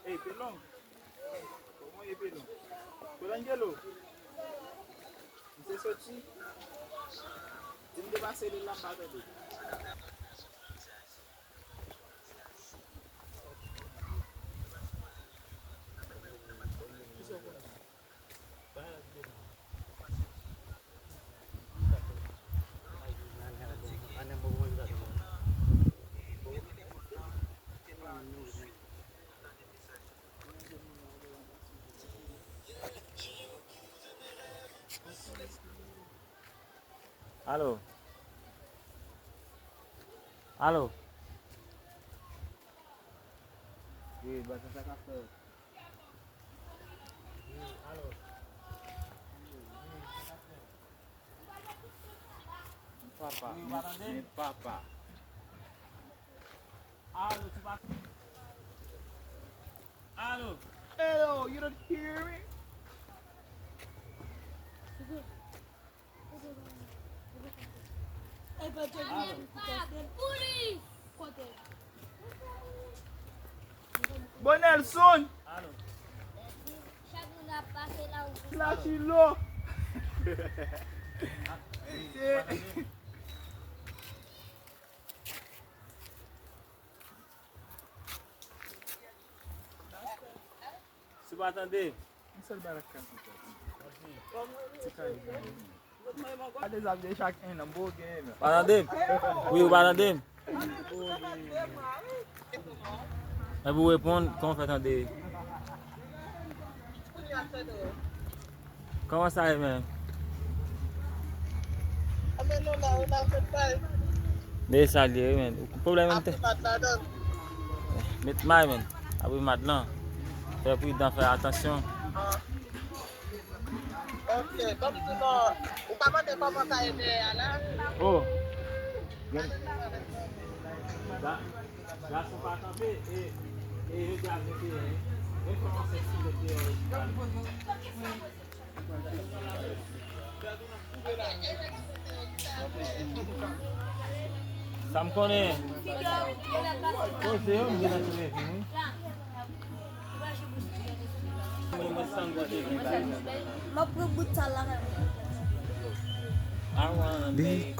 Ei, Pelão. Como é, Pelão? Pelangelo. Não sei se eu te... Tem que passar ele lá para dentro. Alô? Alô? Ei, bota essa café. Alô? Papa. Papa. Alô, tu vai... Alô? Hello, you don't hear me? Bon Nelson! Alô? Flash low! Tu vai atender? Não sei Cadê as deixar aqui na boa game? Vai atender? Oui, vai atender? Mas vou responder, como vai atender? Comment ça va, man? Mais ça, man. O problema é mettre mal, man. Abrir maintenant. Faire plus d'en faire attention. Ok, comme tu vas, ou pas demander comment ça a été là. Oh! Garçon pas attendu et regarde le pays. Et comment c'est si le pays ça me connaît. Oh, c'est eux qui l'ont trouvé. I wanna be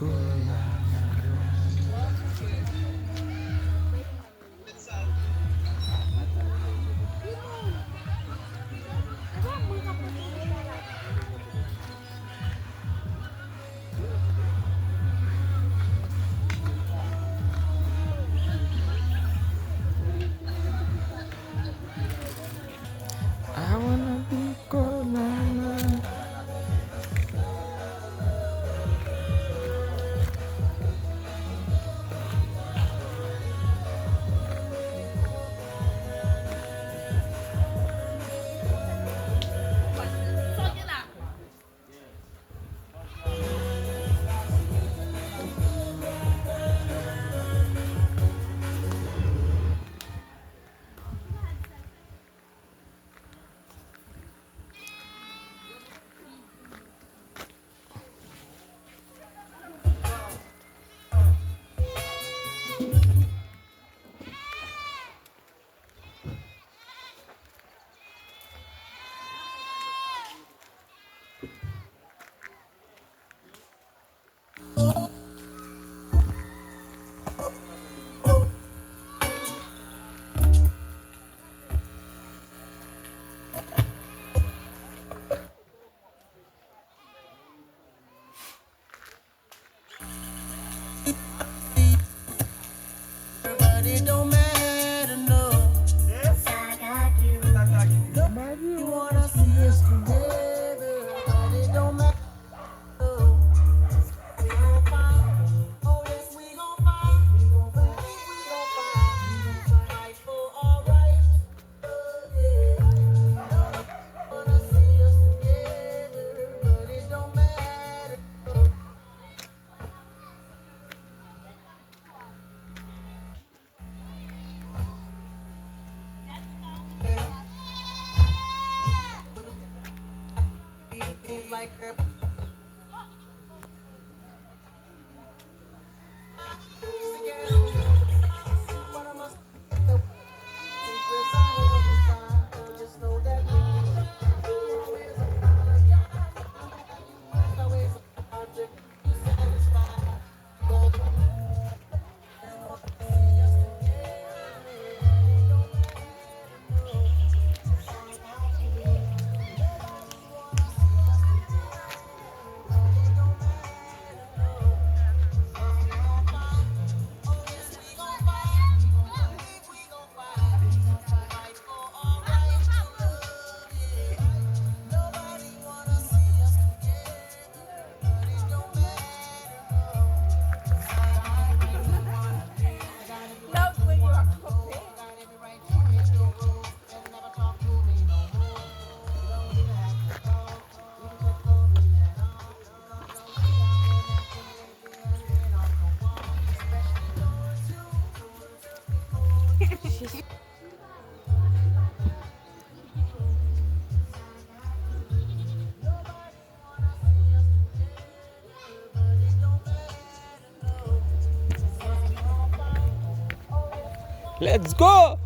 Let's go!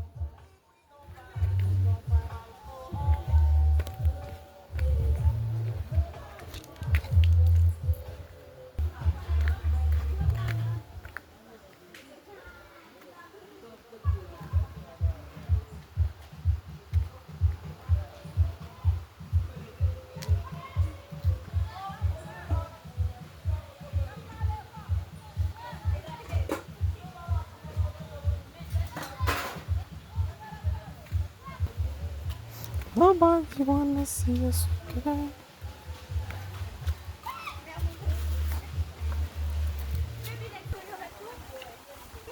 Nobody wanna see us cry.